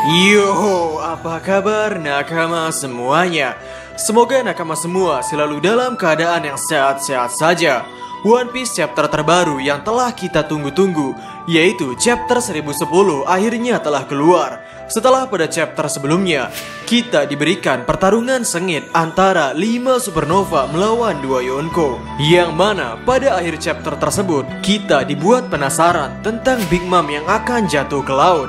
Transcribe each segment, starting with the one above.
Yo, apa kabar nakama semuanya? Semoga nakama semua selalu dalam keadaan yang sehat-sehat saja. One Piece chapter terbaru yang telah kita tunggu-tunggu, yaitu chapter 1010 akhirnya telah keluar. Setelah pada chapter sebelumnya, kita diberikan pertarungan sengit antara 5 supernova melawan 2 Yonko. Yang mana pada akhir chapter tersebut, kita dibuat penasaran tentang Big Mom yang akan jatuh ke laut.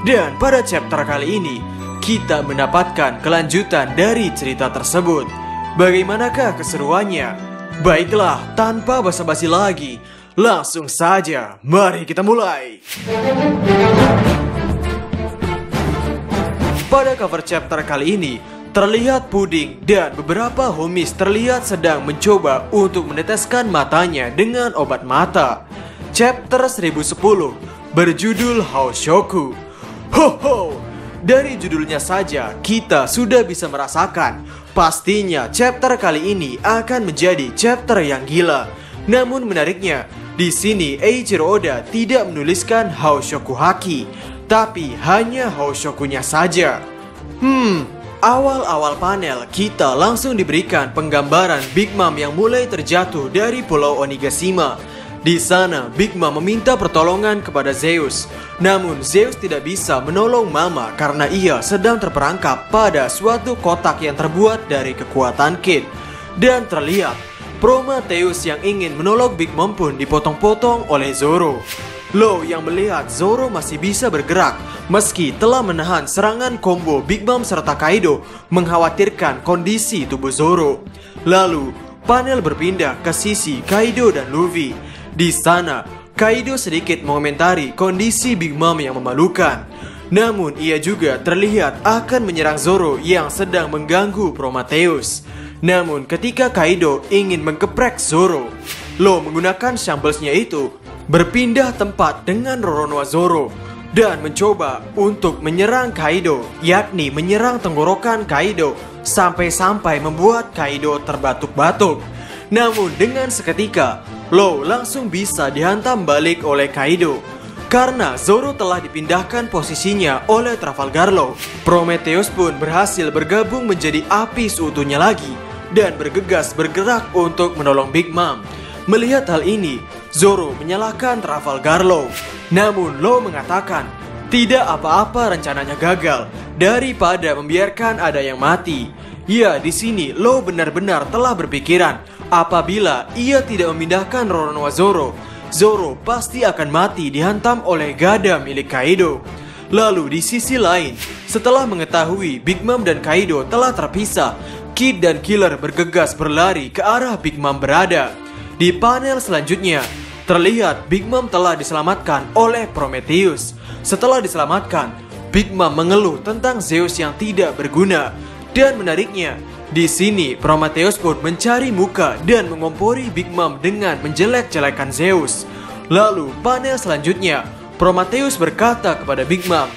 Dan pada chapter kali ini, kita mendapatkan kelanjutan dari cerita tersebut. Bagaimanakah keseruannya? Baiklah, tanpa basa-basi lagi, langsung saja, mari kita mulai. Pada cover chapter kali ini, terlihat Puding dan beberapa homies terlihat sedang mencoba untuk meneteskan matanya dengan obat mata. Chapter 1010 berjudul Haoshoku. Ho ho! Dari judulnya saja kita sudah bisa merasakan pastinya chapter kali ini akan menjadi chapter yang gila. Namun menariknya, di sini Eiichiro Oda tidak menuliskan Haoshoku Haki, tapi hanya Haoshokunya saja. Awal-awal panel kita langsung diberikan penggambaran Big Mom yang mulai terjatuh dari Pulau Onigashima. Di sana, Big Mom meminta pertolongan kepada Zeus. Namun, Zeus tidak bisa menolong Mama karena ia sedang terperangkap pada suatu kotak yang terbuat dari kekuatan Kid. Dan terlihat, Prometheus yang ingin menolong Big Mom pun dipotong-potong oleh Zoro. Law yang melihat Zoro masih bisa bergerak meski telah menahan serangan combo Big Mom serta Kaido mengkhawatirkan kondisi tubuh Zoro. Lalu, panel berpindah ke sisi Kaido dan Luffy. Di sana, Kaido sedikit mengomentari kondisi Big Mom yang memalukan. Namun ia juga terlihat akan menyerang Zoro yang sedang mengganggu Prometheus. Namun ketika Kaido ingin mengkeprek Zoro, Law menggunakan shamblesnya itu berpindah tempat dengan Roronoa Zoro dan mencoba untuk menyerang Kaido, yakni menyerang tenggorokan Kaido sampai-sampai membuat Kaido terbatuk-batuk. Namun dengan seketika, Law langsung bisa dihantam balik oleh Kaido. Karena Zoro telah dipindahkan posisinya oleh Trafalgar Law, Prometheus pun berhasil bergabung menjadi api seutuhnya lagi dan bergegas bergerak untuk menolong Big Mom. Melihat hal ini, Zoro menyalahkan Trafalgar Law. Namun Law mengatakan, tidak apa-apa rencananya gagal daripada membiarkan ada yang mati. Ya, di sini Law benar-benar telah berpikiran apabila ia tidak memindahkan Roronoa Zoro, Zoro pasti akan mati dihantam oleh gada milik Kaido. Lalu di sisi lain, setelah mengetahui Big Mom dan Kaido telah terpisah, Kid dan Killer bergegas berlari ke arah Big Mom berada. Di panel selanjutnya, terlihat Big Mom telah diselamatkan oleh Prometheus. Setelah diselamatkan, Big Mom mengeluh tentang Zeus yang tidak berguna. Dan menariknya, di sini Prometheus pun mencari muka dan mengompori Big Mom dengan menjelek-jelekan Zeus. Lalu panel selanjutnya, Prometheus berkata kepada Big Mom,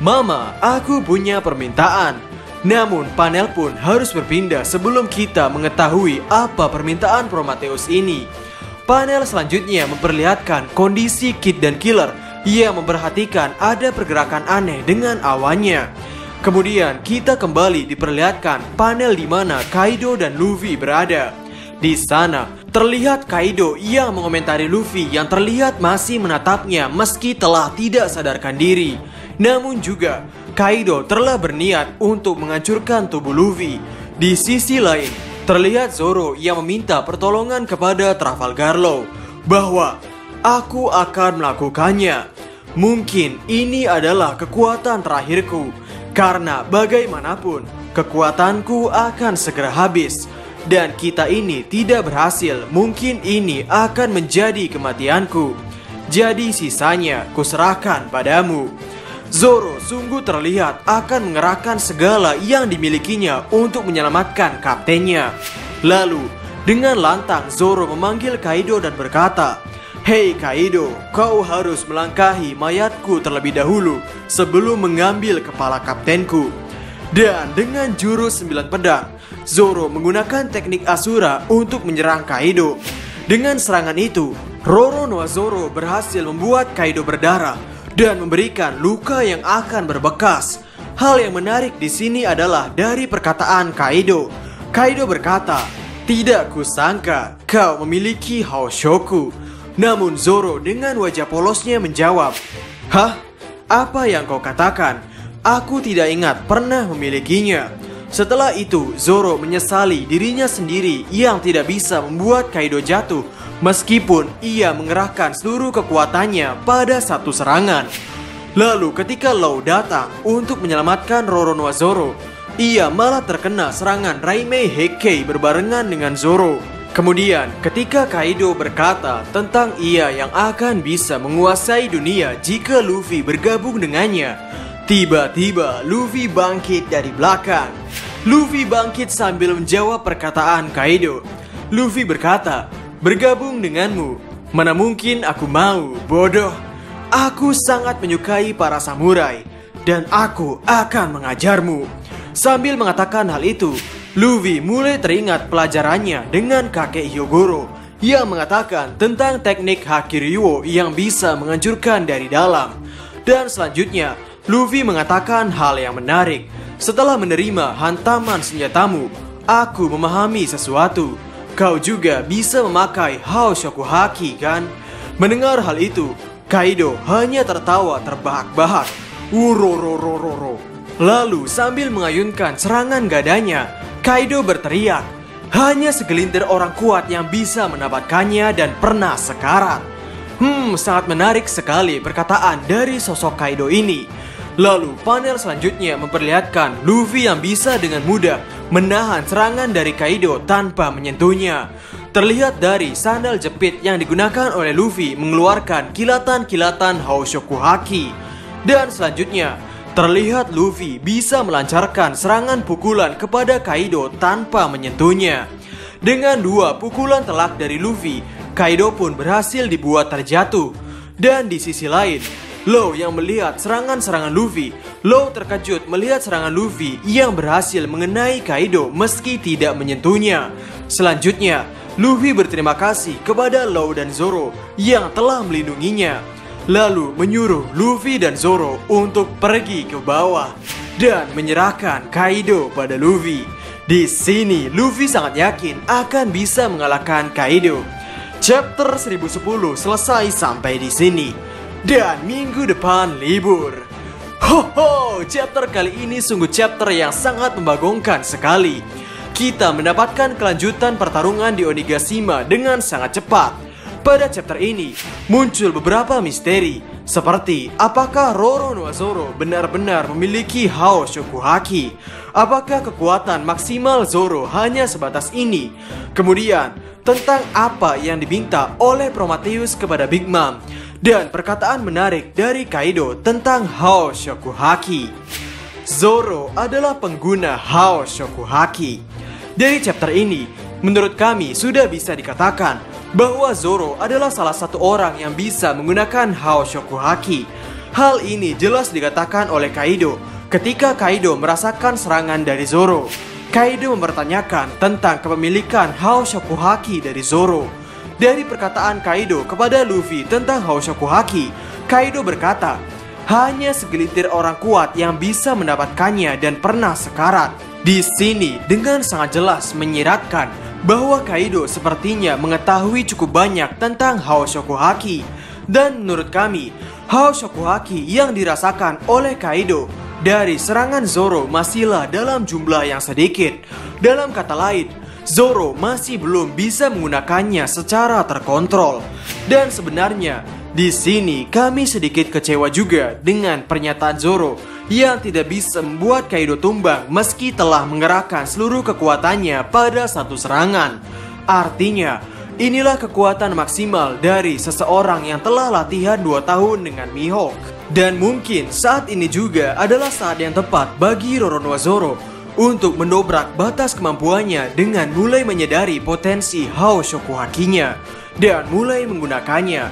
"Mama, aku punya permintaan." Namun panel pun harus berpindah sebelum kita mengetahui apa permintaan Prometheus ini. Panel selanjutnya memperlihatkan kondisi Kid dan Killer yang memperhatikan ada pergerakan aneh dengan awannya. Kemudian kita kembali diperlihatkan panel di mana Kaido dan Luffy berada. Di sana terlihat Kaido yang mengomentari Luffy yang terlihat masih menatapnya meski telah tidak sadarkan diri. Namun juga Kaido telah berniat untuk menghancurkan tubuh Luffy. Di sisi lain terlihat Zoro yang meminta pertolongan kepada Trafalgar Law bahwa aku akan melakukannya. Mungkin ini adalah kekuatan terakhirku. Karena bagaimanapun, kekuatanku akan segera habis. Dan kita ini tidak berhasil, mungkin ini akan menjadi kematianku. Jadi sisanya kuserahkan padamu. Zoro sungguh terlihat akan mengerahkan segala yang dimilikinya untuk menyelamatkan kaptennya. Lalu, dengan lantang Zoro memanggil Kaido dan berkata, "Hei Kaido, kau harus melangkahi mayatku terlebih dahulu sebelum mengambil kepala kaptenku." Dan dengan jurus 9 pedang, Zoro menggunakan teknik Asura untuk menyerang Kaido. Dengan serangan itu, Roronoa Zoro berhasil membuat Kaido berdarah dan memberikan luka yang akan berbekas. Hal yang menarik di sini adalah dari perkataan Kaido. Kaido berkata, "Tidak kusangka kau memiliki Haoshoku." Namun Zoro dengan wajah polosnya menjawab, "Hah? Apa yang kau katakan? Aku tidak ingat pernah memilikinya." Setelah itu, Zoro menyesali dirinya sendiri yang tidak bisa membuat Kaido jatuh meskipun ia mengerahkan seluruh kekuatannya pada satu serangan. Lalu ketika Law datang untuk menyelamatkan Roronoa Zoro, ia malah terkena serangan Raimei Hekkei berbarengan dengan Zoro. Kemudian ketika Kaido berkata tentang ia yang akan bisa menguasai dunia jika Luffy bergabung dengannya, tiba-tiba Luffy bangkit dari belakang. Luffy bangkit sambil menjawab perkataan Kaido. Luffy berkata, "Bergabung denganmu? Mana mungkin aku mau, bodoh. Aku sangat menyukai para samurai, dan aku akan mengajarmu." Sambil mengatakan hal itu, Luffy mulai teringat pelajarannya dengan kakek Hyogoro yang mengatakan tentang teknik Hakiryu yang bisa menghancurkan dari dalam. Dan selanjutnya, Luffy mengatakan hal yang menarik. "Setelah menerima hantaman senjatamu, aku memahami sesuatu. Kau juga bisa memakai Haoshoku Haki, kan?" Mendengar hal itu, Kaido hanya tertawa terbahak-bahak. Urororororo. Lalu sambil mengayunkan serangan gadanya, Kaido berteriak, "Hanya segelintir orang kuat yang bisa mendapatkannya dan pernah sekarat." Sangat menarik sekali perkataan dari sosok Kaido ini. Lalu panel selanjutnya memperlihatkan Luffy yang bisa dengan mudah menahan serangan dari Kaido tanpa menyentuhnya. Terlihat dari sandal jepit yang digunakan oleh Luffy mengeluarkan kilatan-kilatan Haoshoku Haki. Dan selanjutnya, terlihat Luffy bisa melancarkan serangan pukulan kepada Kaido tanpa menyentuhnya. Dengan 2 pukulan telak dari Luffy, Kaido pun berhasil dibuat terjatuh. Dan di sisi lain, Law yang melihat serangan-serangan Luffy, Law terkejut melihat serangan Luffy yang berhasil mengenai Kaido meski tidak menyentuhnya. Selanjutnya, Luffy berterima kasih kepada Law dan Zoro yang telah melindunginya. Lalu menyuruh Luffy dan Zoro untuk pergi ke bawah dan menyerahkan Kaido pada Luffy. Di sini Luffy sangat yakin akan bisa mengalahkan Kaido. Chapter 1010 selesai sampai di sini. Dan minggu depan libur. Chapter kali ini sungguh chapter yang sangat membagongkan sekali. Kita mendapatkan kelanjutan pertarungan di Onigashima dengan sangat cepat. Pada chapter ini muncul beberapa misteri, seperti apakah Roronoa Zoro benar-benar memiliki Haoshoku Haki? Apakah kekuatan maksimal Zoro hanya sebatas ini? Kemudian tentang apa yang diminta oleh Prometheus kepada Big Mom, dan perkataan menarik dari Kaido tentang Haoshoku Haki. Zoro adalah pengguna Haoshoku Haki. Dari chapter ini, menurut kami sudah bisa dikatakan bahwa Zoro adalah salah satu orang yang bisa menggunakan Haoshoku Haki. Hal ini jelas dikatakan oleh Kaido ketika Kaido merasakan serangan dari Zoro. Kaido mempertanyakan tentang kepemilikan Haoshoku Haki dari Zoro. Dari perkataan Kaido kepada Luffy tentang Haoshoku Haki, Kaido berkata, hanya segelintir orang kuat yang bisa mendapatkannya dan pernah sekarat. Di sini dengan sangat jelas menyiratkan bahwa Kaido sepertinya mengetahui cukup banyak tentang Haoshoku Haki. Dan menurut kami, Haoshoku Haki yang dirasakan oleh Kaido dari serangan Zoro masihlah dalam jumlah yang sedikit. Dalam kata lain, Zoro masih belum bisa menggunakannya secara terkontrol. Dan sebenarnya di sini kami sedikit kecewa juga dengan pernyataan Zoro yang tidak bisa membuat Kaido tumbang meski telah mengerahkan seluruh kekuatannya pada satu serangan. Artinya, inilah kekuatan maksimal dari seseorang yang telah latihan 2 tahun dengan Mihawk. Dan mungkin saat ini juga adalah saat yang tepat bagi Roronoa Zoro untuk mendobrak batas kemampuannya dengan mulai menyadari potensi Haoshoku Hakinya dan mulai menggunakannya.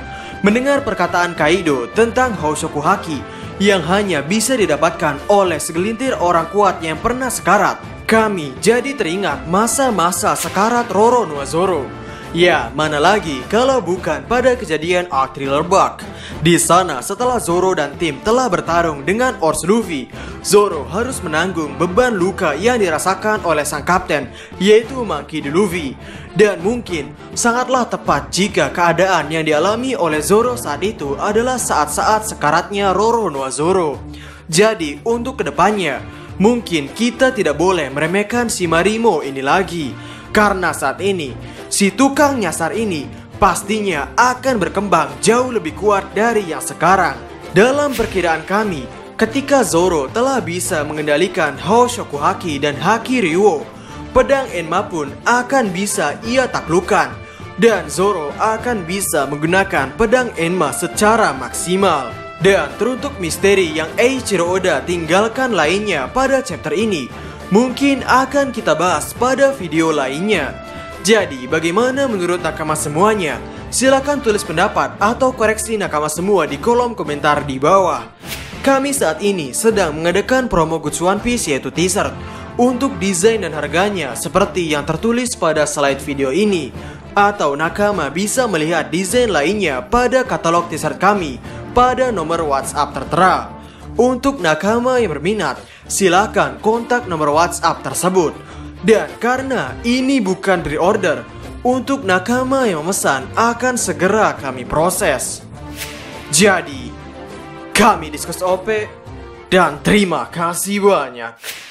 Mendengar perkataan Kaido tentang Haoshoku Haki yang hanya bisa didapatkan oleh segelintir orang kuat yang pernah sekarat, kami jadi teringat masa-masa sekarat Roronoa Zoro. Ya, mana lagi kalau bukan pada kejadian Arc Thriller Bark. Di sana, setelah Zoro dan tim telah bertarung dengan Ors Luffy, Zoro harus menanggung beban luka yang dirasakan oleh sang kapten, yaitu Monkey D. Luffy. Dan mungkin sangatlah tepat jika keadaan yang dialami oleh Zoro saat itu adalah saat-saat sekaratnya Roronoa Zoro. Jadi, untuk kedepannya, mungkin kita tidak boleh meremehkan si Marimo ini lagi. Karena saat ini, si tukang nyasar ini pastinya akan berkembang jauh lebih kuat dari yang sekarang. Dalam perkiraan kami, ketika Zoro telah bisa mengendalikan Hoshoku Haki dan Haki Ryuo, pedang Enma pun akan bisa ia taklukkan. Dan Zoro akan bisa menggunakan pedang Enma secara maksimal. Dan teruntuk misteri yang Eiichiro Oda tinggalkan lainnya pada chapter ini, mungkin akan kita bahas pada video lainnya. Jadi, bagaimana menurut nakama semuanya? Silahkan tulis pendapat atau koreksi nakama semua di kolom komentar di bawah. Kami saat ini sedang mengadakan promo Goods One Piece, yaitu t-shirt. Untuk desain dan harganya seperti yang tertulis pada slide video ini. Atau nakama bisa melihat desain lainnya pada katalog t-shirt kami pada nomor WhatsApp tertera. Untuk nakama yang berminat, silakan kontak nomor WhatsApp tersebut. Dan karena ini bukan pre-order, untuk nakama yang memesan akan segera kami proses. Jadi, kami Diskus OP dan terima kasih banyak.